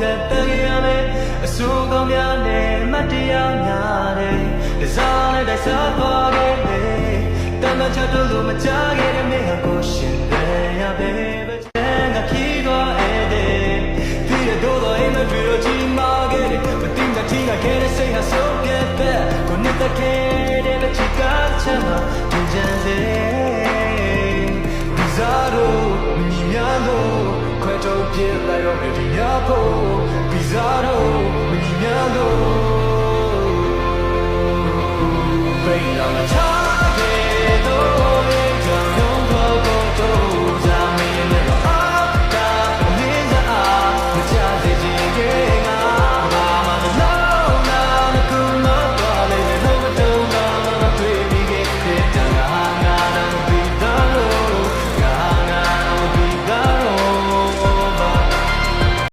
ဖြတ်တန်ရမယ်အဆိုးကောင်းများနဲ့မတရားများတယ်ဒီစားနဲ့တိုက်စားသွားခဲ့လေတမ်းချတော့လို့မကြခဲ့တဲ့မင်းကိုရှင်တယ်ရပဲပဲချမ်းကဖြီးသွားတဲ့ဒီတော့တော့အိမ်မတွေ့တော့ကြီးမာခဲ့တယ်မတင်တာကြီးကခဲ့တဲ့စိတ်ဟာဆိုပြတ်တဲ့ကိုနှစ်သက်ခဲ့တဲ့မချစ်ကချမ်းသာကြင်ကြံစေဒီစားတော့မြင်များလို့ခွဲထုတ်ပြလိုက်တော့ဒီများဖို့ဒီစားတော့